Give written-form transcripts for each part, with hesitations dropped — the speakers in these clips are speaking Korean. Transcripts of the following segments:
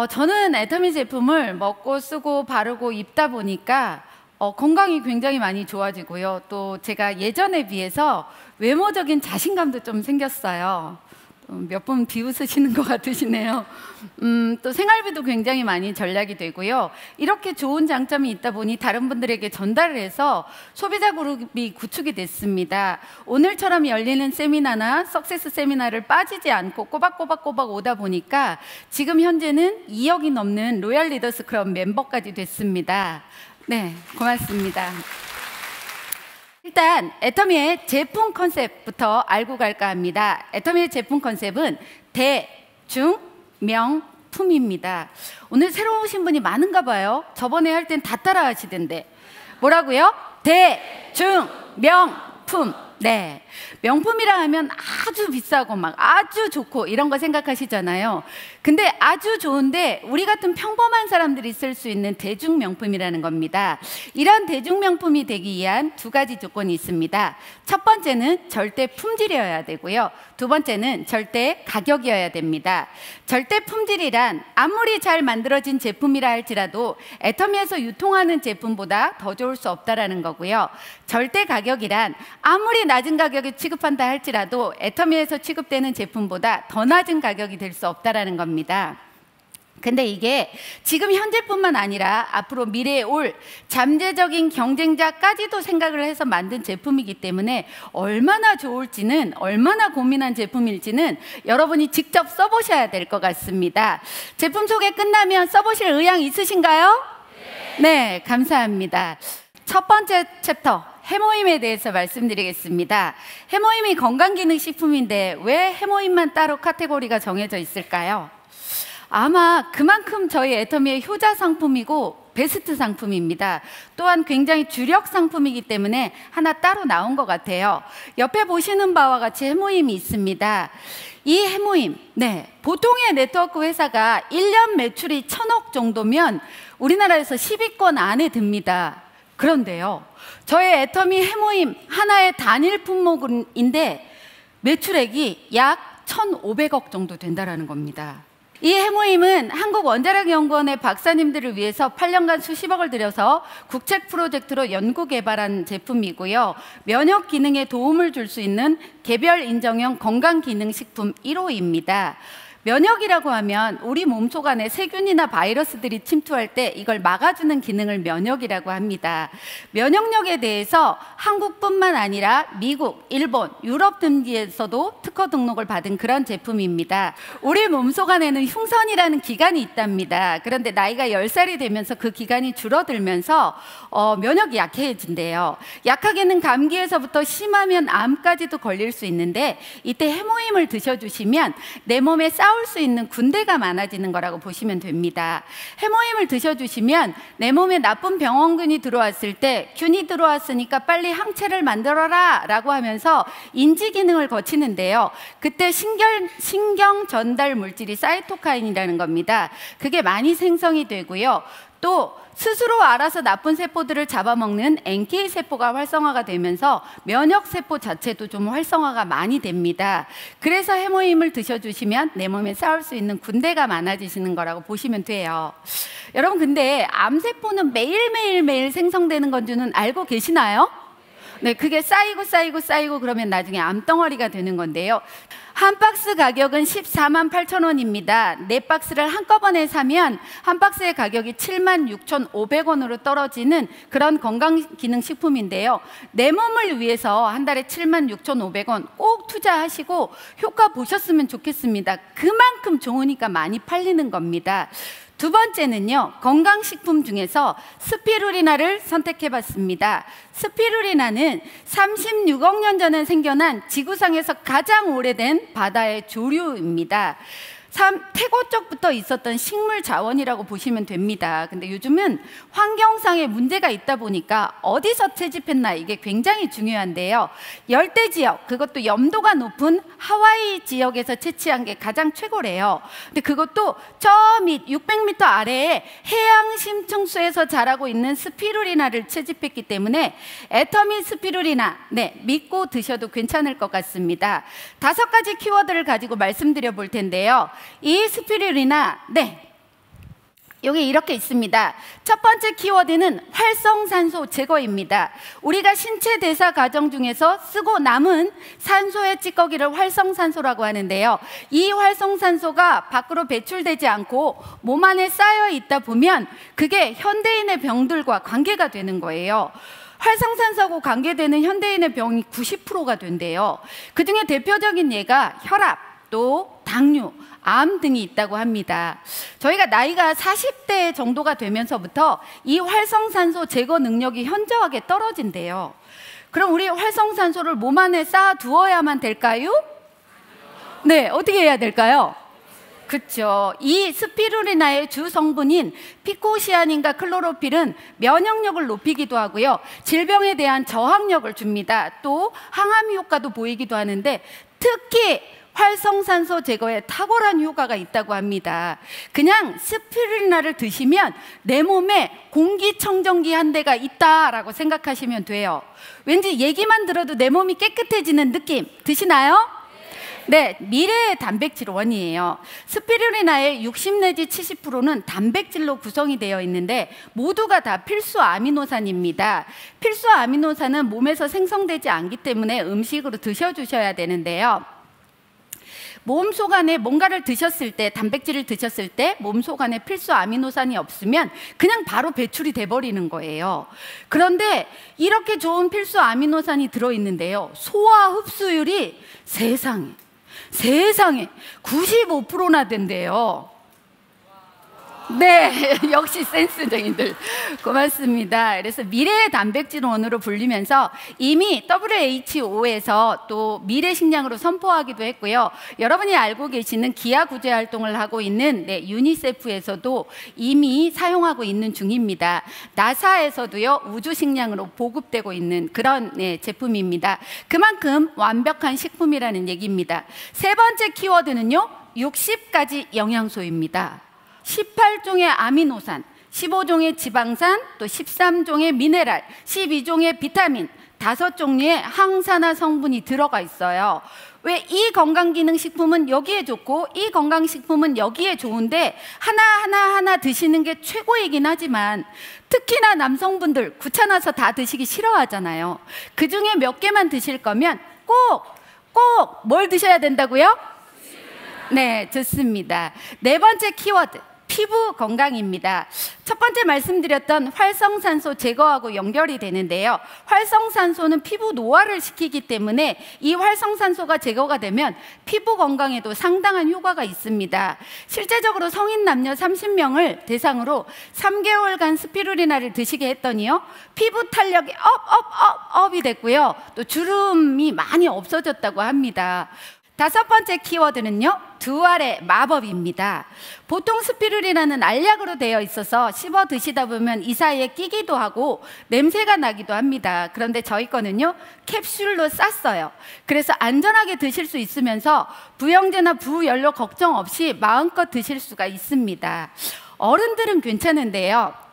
저는 애터미 제품을 먹고 쓰고 바르고 입다 보니까 건강이 굉장히 많이 좋아지고요. 또 제가 예전에 비해서 외모적인 자신감도 좀 생겼어요. 몇 분 비웃으시는 것 같으시네요. 또 생활비도 굉장히 많이 절약이 되고요. 이렇게 좋은 장점이 있다 보니 다른 분들에게 전달을 해서 소비자 그룹이 구축이 됐습니다. 오늘처럼 열리는 세미나나 석세스 세미나를 빠지지 않고 꼬박꼬박 오다 보니까 지금 현재는 2억이 넘는 로얄 리더스 클럽 멤버까지 됐습니다. 네, 고맙습니다. 일단 애터미의 제품 컨셉부터 알고 갈까 합니다. 애터미의 제품 컨셉은 대중명품입니다. 오늘 새로 오신 분이 많은가 봐요. 저번에 할 땐 다 따라 하시던데. 뭐라고요? 대중명품. 네, 명품이라 하면 아주 비싸고 막 아주 좋고 이런 거 생각하시잖아요. 근데 아주 좋은데 우리 같은 평범한 사람들이 쓸 수 있는 대중명품이라는 겁니다. 이런 대중명품이 되기 위한 두 가지 조건이 있습니다. 첫 번째는 절대 품질이어야 되고요. 두 번째는 절대 가격이어야 됩니다. 절대 품질이란 아무리 잘 만들어진 제품이라 할지라도 애터미에서 유통하는 제품보다 더 좋을 수 없다라는 거고요. 절대 가격이란 아무리 낮은 가격에 취급한다 할지라도 애터미에서 취급되는 제품보다 더 낮은 가격이 될 수 없다라는 겁니다. 근데 이게 지금 현재뿐만 아니라 앞으로 미래에 올 잠재적인 경쟁자까지도 생각을 해서 만든 제품이기 때문에 얼마나 좋을지는, 얼마나 고민한 제품일지는 여러분이 직접 써보셔야 될 것 같습니다. 제품 소개 끝나면 써보실 의향 있으신가요? 네, 감사합니다. 첫 번째 챕터, 해모임에 대해서 말씀드리겠습니다. 해모임이 건강기능식품인데 왜 해모임만 따로 카테고리가 정해져 있을까요? 아마 그만큼 저희 애터미의 효자 상품이고 베스트 상품입니다. 또한 굉장히 주력 상품이기 때문에 하나 따로 나온 것 같아요. 옆에 보시는 바와 같이 해모임이 있습니다. 이 해모임, 네, 보통의 네트워크 회사가 1년 매출이 1,000억 정도면 우리나라에서 10위권 안에 듭니다. 그런데요, 저희 애터미 해모임 하나의 단일 품목인데 매출액이 약 1,500억 정도 된다는 겁니다. 이 해모임은 한국원자력연구원의 박사님들을 위해서 8년간 수십억을 들여서 국책 프로젝트로 연구 개발한 제품이고요. 면역 기능에 도움을 줄 수 있는 개별 인정형 건강기능식품 1호입니다. 면역이라고 하면 우리 몸속 안에 세균이나 바이러스들이 침투할 때 이걸 막아주는 기능을 면역이라고 합니다. 면역력에 대해서 한국뿐만 아니라 미국, 일본, 유럽 등지에서도 특허 등록을 받은 그런 제품입니다. 우리 몸속 안에는 흉선이라는 기관이 있답니다. 그런데 나이가 10살이 되면서 그 기관이 줄어들면서 면역이 약해진대요. 약하게는 감기에서부터 심하면 암까지도 걸릴 수 있는데 이때 해모임을 드셔주시면 내 몸에 싸울 수 있는 군대가 많아지는 거라고 보시면 됩니다. 해모임을 드셔주시면 내 몸에 나쁜 병원균이 들어왔을 때 균이 들어왔으니까 빨리 항체를 만들어라 라고 하면서 인지 기능을 거치는데요. 그때 신경 전달 물질이 사이토카인이라는 겁니다. 그게 많이 생성이 되고요. 또 스스로 알아서 나쁜 세포들을 잡아먹는 NK 세포가 활성화가 되면서 면역 세포 자체도 좀 활성화가 많이 됩니다. 그래서 해모임을 드셔주시면 내 몸에 싸울 수 있는 군대가 많아지시는 거라고 보시면 돼요. 여러분, 근데 암세포는 매일 생성되는 건 줄은 알고 계시나요? 네, 그게 쌓이고 그러면 나중에 암덩어리가 되는 건데요. 한 박스 가격은 14만 8천 원입니다. 네 박스를 한꺼번에 사면 한 박스의 가격이 76,500원으로 떨어지는 그런 건강기능식품인데요. 내 몸을 위해서 한 달에 76,500원 꼭 투자하시고 효과 보셨으면 좋겠습니다. 그만큼 좋으니까 많이 팔리는 겁니다. 두 번째는요, 건강식품 중에서 스피루리나를 선택해봤습니다. 스피루리나는 36억 년 전에 생겨난 지구상에서 가장 오래된 바다의 조류입니다. 태고 쪽부터 있었던 식물 자원이라고 보시면 됩니다. 근데 요즘은 환경상의 문제가 있다 보니까 어디서 채집했나 이게 굉장히 중요한데요. 열대 지역, 그것도 염도가 높은 하와이 지역에서 채취한 게 가장 최고래요. 근데 그것도 저 밑 600m 아래에 해양 심층수에서 자라고 있는 스피루리나를 채집했기 때문에 애터미 스피루리나, 네, 믿고 드셔도 괜찮을 것 같습니다. 5가지 키워드를 가지고 말씀드려 볼 텐데요. 이 스피루리나, 네, 여기 이렇게 있습니다. 첫 번째 키워드는 활성산소 제거입니다. 우리가 신체 대사 과정 중에서 쓰고 남은 산소의 찌꺼기를 활성산소라고 하는데요. 이 활성산소가 밖으로 배출되지 않고 몸 안에 쌓여 있다 보면 그게 현대인의 병들과 관계가 되는 거예요. 활성산소하고 관계되는 현대인의 병이 90%가 된대요. 그중에 대표적인 예가 혈압, 또 당뇨, 암 등이 있다고 합니다. 저희가 나이가 40대 정도가 되면서부터 이 활성산소 제거 능력이 현저하게 떨어진대요. 그럼 우리 활성산소를 몸 안에 쌓아두어야만 될까요? 네, 어떻게 해야 될까요? 그렇죠. 이 스피루리나의 주 성분인 피코시아닌과 클로로필은 면역력을 높이기도 하고요. 질병에 대한 저항력을 줍니다. 또 항암 효과도 보이기도 하는데 특히 활성산소 제거에 탁월한 효과가 있다고 합니다. 그냥 스피루리나를 드시면 내 몸에 공기청정기 한 대가 있다라고 생각하시면 돼요. 왠지 얘기만 들어도 내 몸이 깨끗해지는 느낌 드시나요? 네, 미래의 단백질 원이에요. 스피루리나의 60 내지 70%는 단백질로 구성이 되어 있는데 모두가 다 필수 아미노산입니다. 필수 아미노산은 몸에서 생성되지 않기 때문에 음식으로 드셔주셔야 되는데요. 몸속 안에 뭔가를 드셨을 때, 단백질을 드셨을 때 몸속 안에 필수 아미노산이 없으면 그냥 바로 배출이 돼버리는 거예요. 그런데 이렇게 좋은 필수 아미노산이 들어있는데요. 소화 흡수율이 세상에 95%나 된대요. 네, 역시 센스쟁이들 고맙습니다. 그래서 미래의 단백질원으로 불리면서 이미 WHO에서 또 미래 식량으로 선포하기도 했고요. 여러분이 알고 계시는 기아 구제 활동을 하고 있는 유니세프에서도 이미 사용하고 있는 중입니다. 나사에서도요 우주 식량으로 보급되고 있는 그런 제품입니다. 그만큼 완벽한 식품이라는 얘기입니다. 세 번째 키워드는요 60가지 영양소입니다. 18종의 아미노산, 15종의 지방산, 또 13종의 미네랄, 12종의 비타민, 5종류의 항산화 성분이 들어가 있어요. 왜 이 건강기능식품은 여기에 좋고 이 건강식품은 여기에 좋은데 하나 드시는 게 최고이긴 하지만 특히나 남성분들 귀찮아서 다 드시기 싫어하잖아요. 그중에 몇 개만 드실 거면 꼭 뭘 드셔야 된다고요? 네, 좋습니다. 네 번째 키워드. 피부 건강입니다. 첫 번째 말씀드렸던 활성산소 제거하고 연결이 되는데요. 활성산소는 피부 노화를 시키기 때문에 이 활성산소가 제거가 되면 피부 건강에도 상당한 효과가 있습니다. 실제적으로 성인 남녀 30명을 대상으로 3개월간 스피루리나를 드시게 했더니요. 피부 탄력이 업이 됐고요. 또 주름이 많이 없어졌다고 합니다. 다섯 번째 키워드는요. 두알의 마법입니다. 보통 스피루리나는 알약으로 되어 있어서 씹어 드시다 보면 이 사이에 끼기도 하고 냄새가 나기도 합니다. 그런데 저희 거는요. 캡슐로 쌌어요. 그래서 안전하게 드실 수 있으면서 부영제나 부연료 걱정 없이 마음껏 드실 수가 있습니다. 어른들은 괜찮은데요.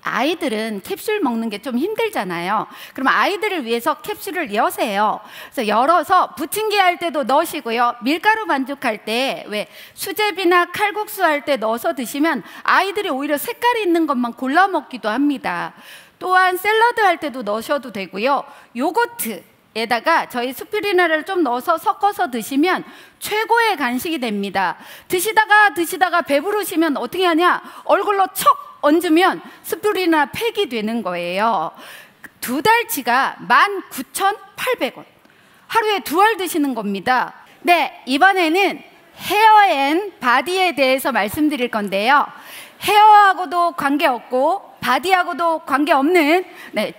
아이들은 캡슐 먹는 게 좀 힘들잖아요. 그럼 아이들을 위해서 캡슐을 여세요. 그래서 열어서 부침개 할 때도 넣으시고요. 밀가루 반죽할 때 왜 수제비나 칼국수 할 때 넣어서 드시면 아이들이 오히려 색깔이 있는 것만 골라 먹기도 합니다. 또한 샐러드 할 때도 넣으셔도 되고요. 요거트에다가 저희 스피루리나를 좀 넣어서 섞어서 드시면 최고의 간식이 됩니다. 드시다가 배부르시면 어떻게 하냐? 얼굴로 척 얹으면 스피루리나 팩이 되는 거예요. 2달치가 19,800원. 하루에 2알 드시는 겁니다. 네, 이번에는 헤어 앤 바디에 대해서 말씀드릴 건데요. 헤어하고도 관계없고 바디하고도 관계없는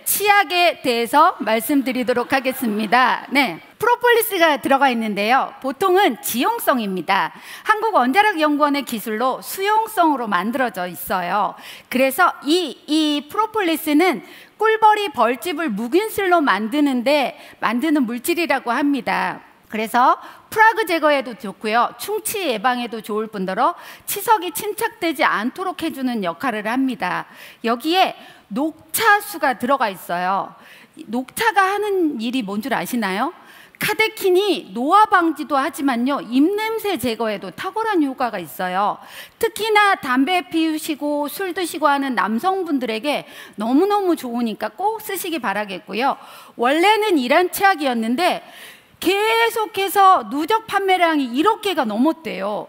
치약에 대해서 말씀드리도록 하겠습니다. 네, 프로폴리스가 들어가 있는데요. 보통은 지용성입니다. 한국원자력연구원의 기술로 수용성으로 만들어져 있어요. 그래서 이 프로폴리스는 꿀벌이 벌집을 묵은슬로 만드는 물질이라고 합니다. 그래서 프라그 제거에도 좋고요. 충치 예방에도 좋을 뿐더러 치석이 침착되지 않도록 해주는 역할을 합니다. 여기에 녹차수가 들어가 있어요. 녹차가 하는 일이 뭔 줄 아시나요? 카데킨이 노화 방지도 하지만요, 입냄새 제거에도 탁월한 효과가 있어요. 특히나 담배 피우시고 술 드시고 하는 남성분들에게 너무너무 좋으니까 꼭 쓰시기 바라겠고요. 원래는 이란 치약이었는데 계속해서 누적 판매량이 1억 개가 넘었대요.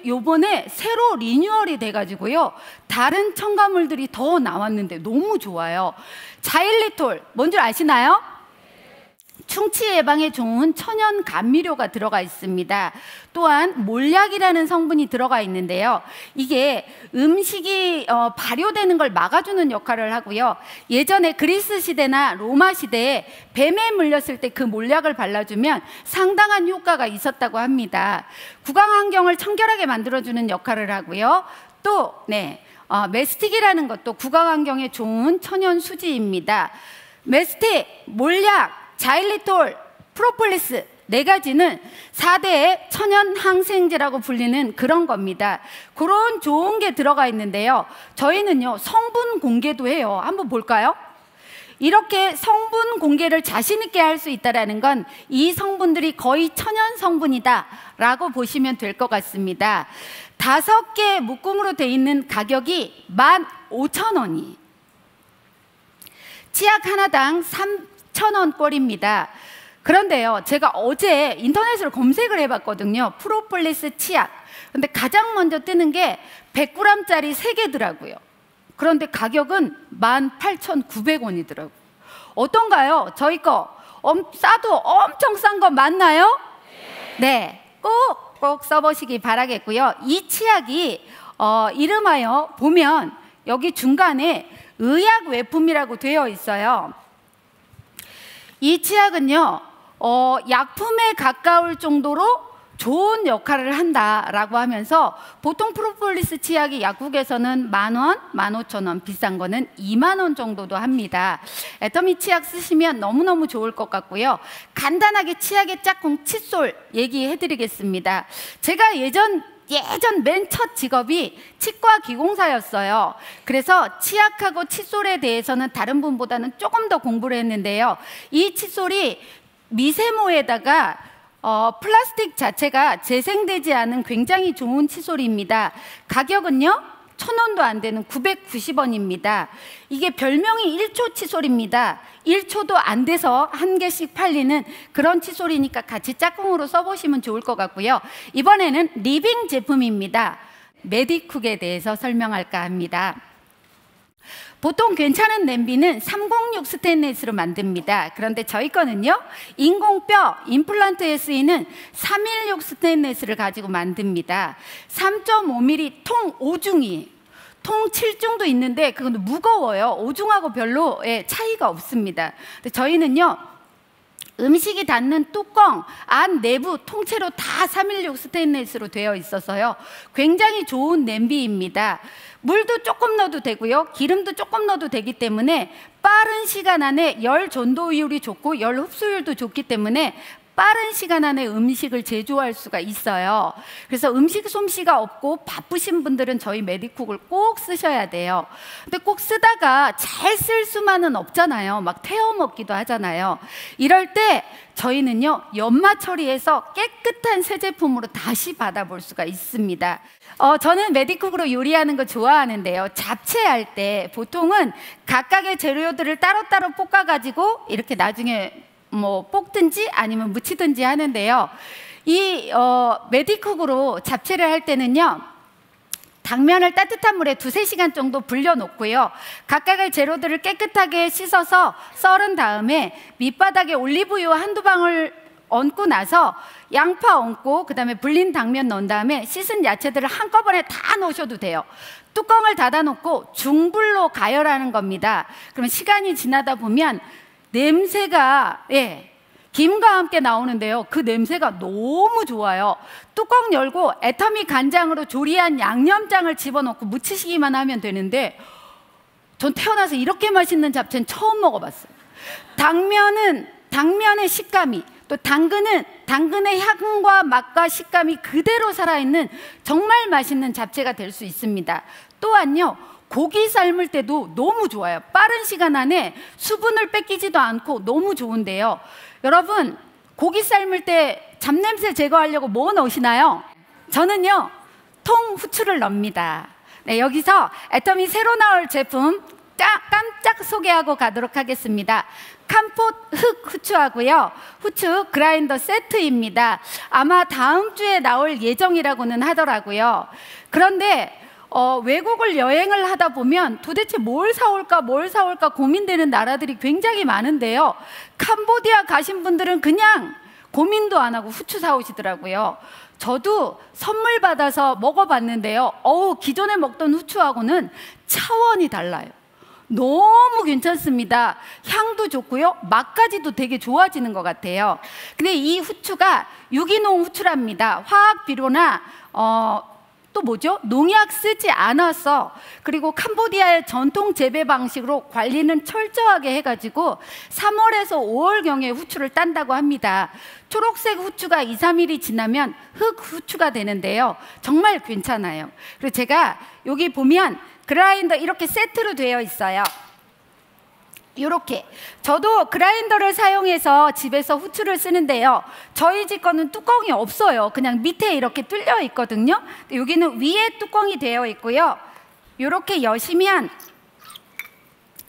요번에 새로 리뉴얼이 돼가지고요, 다른 첨가물들이 더 나왔는데 너무 좋아요. 자일리톨, 뭔 줄 아시나요? 충치 예방에 좋은 천연 감미료가 들어가 있습니다. 또한 몰약이라는 성분이 들어가 있는데요, 이게 음식이 발효되는 걸 막아주는 역할을 하고요, 예전에 그리스 시대나 로마 시대에 뱀에 물렸을 때 그 몰약을 발라주면 상당한 효과가 있었다고 합니다. 구강 환경을 청결하게 만들어주는 역할을 하고요. 또 메스틱이라는 것도 구강 환경에 좋은 천연 수지입니다. 메스틱, 몰약, 자일리톨, 프로폴리스 4가지는 4대의 천연 항생제라고 불리는 그런 겁니다. 그런 좋은 게 들어가 있는데요, 저희는요 성분 공개도 해요. 한번 볼까요? 이렇게 성분 공개를 자신 있게 할 수 있다는 건 이 성분들이 거의 천연 성분이다 라고 보시면 될 것 같습니다. 5개 묶음으로 되어 있는 가격이 15,000원이, 치약 하나당 3,000원 꼴입니다. 그런데요, 제가 어제 인터넷으로 검색을 해봤거든요. 프로폴리스 치약. 근데 가장 먼저 뜨는 게 100g짜리 3개더라고요. 그런데 가격은 18,900원이더라고요. 어떤가요? 저희 거 싸도 엄청 싼 거 맞나요? 네, 꼭 써보시기 바라겠고요. 이 치약이 이름하여 보면 여기 중간에 의약 외품이라고 되어 있어요. 이 치약은요, 약품에 가까울 정도로 좋은 역할을 한다라고 하면서, 보통 프로폴리스 치약이 약국에서는 10,000원, 15,000원, 비싼 거는 20,000원 정도도 합니다. 애터미 치약 쓰시면 너무너무 좋을 것 같고요. 간단하게 치약의 짝꿍 칫솔 얘기해 드리겠습니다. 제가 예전 맨 첫 직업이 치과 기공사였어요. 그래서 치약하고 칫솔에 대해서는 다른 분보다는 조금 더 공부를 했는데요, 이 칫솔이 미세모에다가 플라스틱 자체가 재생되지 않은 굉장히 좋은 칫솔입니다. 가격은요 1,000원도 안 되는 990원입니다. 이게 별명이 1초 칫솔입니다. 1초도 안 돼서 1개씩 팔리는 그런 칫솔이니까 같이 짝꿍으로 써보시면 좋을 것 같고요. 이번에는 리빙 제품입니다. 메디쿡에 대해서 설명할까 합니다. 보통 괜찮은 냄비는 306 스테인리스로 만듭니다. 그런데 저희 거는요, 인공뼈, 임플란트에 쓰이는 316 스테인리스를 가지고 만듭니다. 3.5mm 통 5중이, 통 7중도 있는데 그건 무거워요. 5중하고 별로 차이가 없습니다. 근데 저희는요, 음식이 닿는 뚜껑, 안 내부 통째로 다 316 스테인리스로 되어 있어서요, 굉장히 좋은 냄비입니다. 물도 조금 넣어도 되고요, 기름도 조금 넣어도 되기 때문에 빠른 시간 안에 열 전도율이 좋고 열 흡수율도 좋기 때문에 빠른 시간 안에 음식을 제조할 수가 있어요. 그래서 음식 솜씨가 없고 바쁘신 분들은 저희 메디쿡을 꼭 쓰셔야 돼요. 근데 꼭 쓰다가 잘 쓸 수만은 없잖아요. 막 태워 먹기도 하잖아요. 이럴 때 저희는요, 연마 처리해서 깨끗한 새 제품으로 다시 받아볼 수가 있습니다. 저는 메디쿡으로 요리하는 거 좋아하는데요, 잡채할 때 보통은 각각의 재료들을 따로따로 볶아가지고 이렇게 나중에 뭐 볶든지 아니면 무치든지 하는데요, 이 메디쿡으로 잡채를 할 때는요, 당면을 따뜻한 물에 2~3시간 정도 불려놓고요, 각각의 재료들을 깨끗하게 씻어서 썰은 다음에 밑바닥에 올리브유 1~2방울 얹고 나서 양파 얹고 그다음에 불린 당면 넣은 다음에 씻은 야채들을 한꺼번에 다 넣으셔도 돼요. 뚜껑을 닫아놓고 중불로 가열하는 겁니다. 그러면 시간이 지나다 보면 냄새가 김과 함께 나오는데요, 그 냄새가 너무 좋아요. 뚜껑 열고 애터미 간장으로 조리한 양념장을 집어넣고 무치시기만 하면 되는데, 전 태어나서 이렇게 맛있는 잡채는 처음 먹어봤어요. 당면의 식감이, 또 당근의 향과 맛과 식감이 그대로 살아있는 정말 맛있는 잡채가 될 수 있습니다. 또한요, 고기 삶을 때도 너무 좋아요. 빠른 시간 안에 수분을 뺏기지도 않고 너무 좋은데요, 여러분 고기 삶을 때 잡냄새 제거하려고 뭐 넣으시나요? 저는요, 통후추를 넣습니다. 네, 여기서 애터미 새로 나올 제품 깜짝 소개하고 가도록 하겠습니다. 캄폿 흑 후추하고요, 후추 그라인더 세트입니다. 아마 다음 주에 나올 예정이라고는 하더라고요. 그런데 외국을 여행을 하다 보면 도대체 뭘 사올까 고민되는 나라들이 굉장히 많은데요, 캄보디아 가신 분들은 그냥 고민도 안 하고 후추 사오시더라고요. 저도 선물 받아서 먹어봤는데요, 기존에 먹던 후추하고는 차원이 달라요. 너무 괜찮습니다. 향도 좋고요, 맛까지도 되게 좋아지는 것 같아요. 근데 이 후추가 유기농 후추랍니다. 화학 비료나 또 뭐죠? 농약 쓰지 않아서, 그리고 캄보디아의 전통 재배 방식으로 관리는 철저하게 해가지고 3월에서 5월경에 후추를 딴다고 합니다. 초록색 후추가 2, 3일이 지나면 흑 후추가 되는데요, 정말 괜찮아요. 그리고 제가 여기 보면 그라인더 이렇게 세트로 되어 있어요. 이렇게 저도 그라인더를 사용해서 집에서 후추를 쓰는데요, 저희 집 거는 뚜껑이 없어요. 그냥 밑에 이렇게 뚫려 있거든요. 여기는 위에 뚜껑이 되어 있고요, 이렇게 여시면,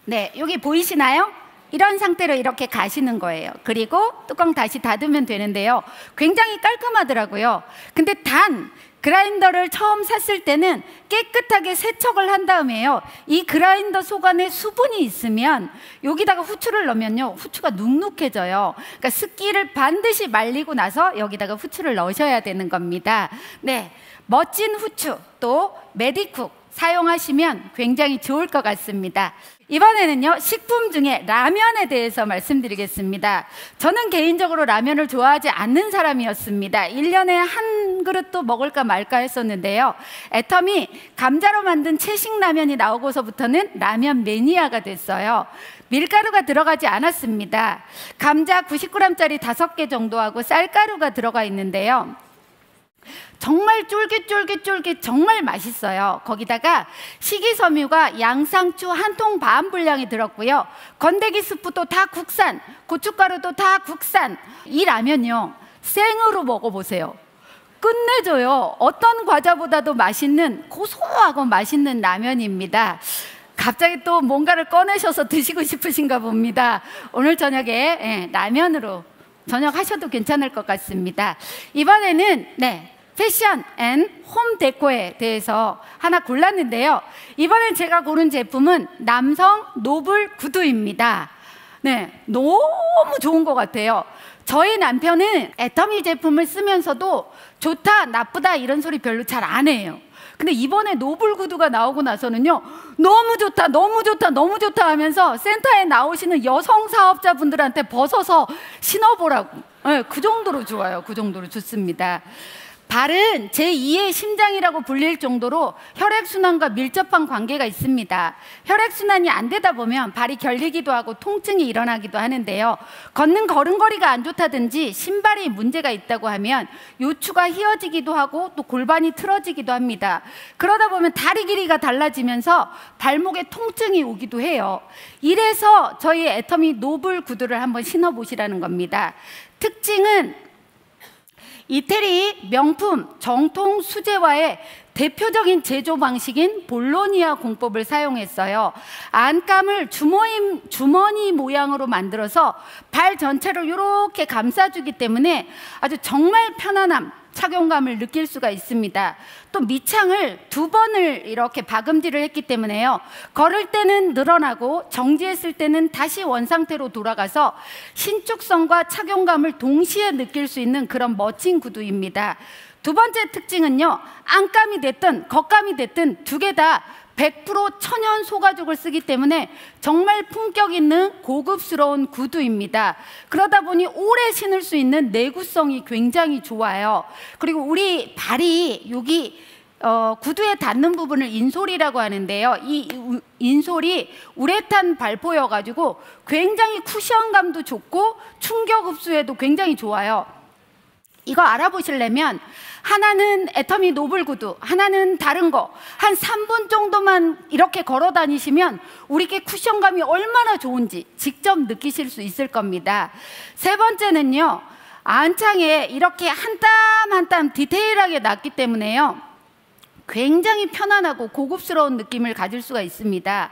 네, 여기 보이시나요? 이런 상태로 이렇게 가시는 거예요. 그리고 뚜껑 다시 닫으면 되는데요, 굉장히 깔끔하더라고요. 근데 단 그라인더를 처음 샀을 때는 깨끗하게 세척을 한 다음에요, 이 그라인더 속 안에 수분이 있으면 여기다가 후추를 넣으면요, 후추가 눅눅해져요. 그러니까 습기를 반드시 말리고 나서 여기다가 후추를 넣으셔야 되는 겁니다. 네, 멋진 후추, 또 메디쿡 사용하시면 굉장히 좋을 것 같습니다. 이번에는요, 식품 중에 라면에 대해서 말씀드리겠습니다. 저는 개인적으로 라면을 좋아하지 않는 사람이었습니다. 1년에 한 그릇도 먹을까 말까 했었는데요, 애터미 감자로 만든 채식 라면이 나오고서부터는 라면 매니아가 됐어요. 밀가루가 들어가지 않았습니다. 감자 90g짜리 5개 정도 하고 쌀가루가 들어가 있는데요, 정말 쫄깃쫄깃 정말 맛있어요. 거기다가 식이섬유가 양상추 1통 반 분량이 들었고요, 건더기 스프도 다 국산, 고춧가루도 다 국산. 이 라면요, 생으로 먹어보세요. 끝내줘요. 어떤 과자보다도 맛있는, 고소하고 맛있는 라면입니다. 갑자기 또 뭔가를 꺼내셔서 드시고 싶으신가 봅니다. 오늘 저녁에 라면으로 저녁 하셔도 괜찮을 것 같습니다. 이번에는 패션 앤 홈 데코에 대해서 하나 골랐는데요, 이번엔 제가 고른 제품은 남성 노블 구두입니다. 네, 너무 좋은 것 같아요. 저희 남편은 애터미 제품을 쓰면서도 좋다 나쁘다 이런 소리 별로 잘 안 해요. 근데 이번에 노블 구두가 나오고 나서는요, 너무 좋다 하면서 센터에 나오시는 여성 사업자분들한테 벗어서 신어보라고. 네, 그 정도로 좋아요. 그 정도로 좋습니다. 발은 제2의 심장이라고 불릴 정도로 혈액순환과 밀접한 관계가 있습니다. 혈액순환이 안 되다 보면 발이 결리기도 하고 통증이 일어나기도 하는데요, 걷는 걸음걸이가 안 좋다든지 신발이 문제가 있다고 하면 요추가 휘어지기도 하고 또 골반이 틀어지기도 합니다. 그러다 보면 다리 길이가 달라지면서 발목에 통증이 오기도 해요. 이래서 저희 애터미 노블 구두를 한번 신어보시라는 겁니다. 특징은 이태리 명품 정통 수제화의 대표적인 제조 방식인 볼로니아 공법을 사용했어요. 안감을 주머니 모양으로 만들어서 발 전체를 이렇게 감싸주기 때문에 아주 정말 편안함, 착용감을 느낄 수가 있습니다. 또 밑창을 2번을 이렇게 박음질을 했기 때문에요, 걸을 때는 늘어나고 정지했을 때는 다시 원상태로 돌아가서 신축성과 착용감을 동시에 느낄 수 있는 그런 멋진 구두입니다. 두 번째 특징은요, 안감이 됐든 겉감이 됐든 두 개 다 100% 천연 소가죽을 쓰기 때문에 정말 품격 있는 고급스러운 구두입니다. 그러다 보니 오래 신을 수 있는 내구성이 굉장히 좋아요. 그리고 우리 발이 여기 구두에 닿는 부분을 인솔이라고 하는데요, 이 인솔이 우레탄 발포여가지고 굉장히 쿠션감도 좋고 충격 흡수에도 굉장히 좋아요. 이거 알아보시려면 하나는 애터미 노블 구두, 하나는 다른 거 한 3분 정도만 이렇게 걸어 다니시면 우리께 쿠션감이 얼마나 좋은지 직접 느끼실 수 있을 겁니다. 세 번째는요, 안창에 이렇게 한 땀 한 땀 디테일하게 났기 때문에요, 굉장히 편안하고 고급스러운 느낌을 가질 수가 있습니다.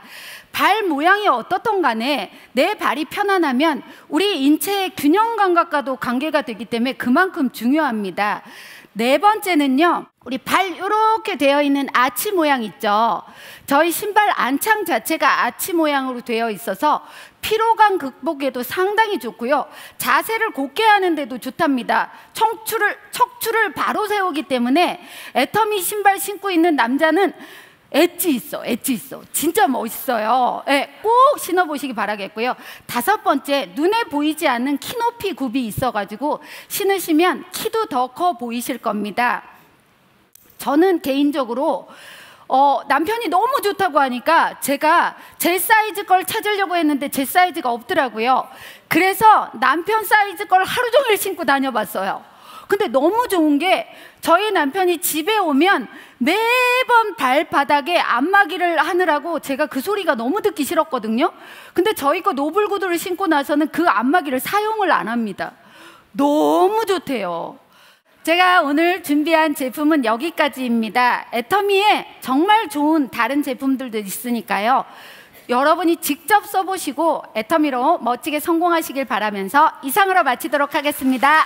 발 모양이 어떻든 간에 내 발이 편안하면 우리 인체의 균형 감각과도 관계가 되기 때문에 그만큼 중요합니다. 네 번째는요, 우리 발 이렇게 되어 있는 아치 모양 있죠. 저희 신발 안창 자체가 아치 모양으로 되어 있어서 피로감 극복에도 상당히 좋고요, 자세를 곧게 하는 데도 좋답니다. 척추를 바로 세우기 때문에 애터미 신발 신고 있는 남자는 엣지 있어. 진짜 멋있어요. 네, 꼭 신어보시기 바라겠고요. 다섯 번째, 눈에 보이지 않는 키높이 굽이 있어가지고 신으시면 키도 더 커 보이실 겁니다. 저는 개인적으로 남편이 너무 좋다고 하니까 제가 제 사이즈 걸 찾으려고 했는데 제 사이즈가 없더라고요. 그래서 남편 사이즈 걸 하루 종일 신고 다녀봤어요. 근데 너무 좋은 게 저희 남편이 집에 오면 매번 발바닥에 안마기를 하느라고 제가 그 소리가 너무 듣기 싫었거든요. 근데 저희 거 노블 구두를 신고 나서는 그 안마기를 사용을 안 합니다. 너무 좋대요. 제가 오늘 준비한 제품은 여기까지입니다. 애터미에 정말 좋은 다른 제품들도 있으니까요, 여러분이 직접 써보시고 애터미로 멋지게 성공하시길 바라면서 이상으로 마치도록 하겠습니다.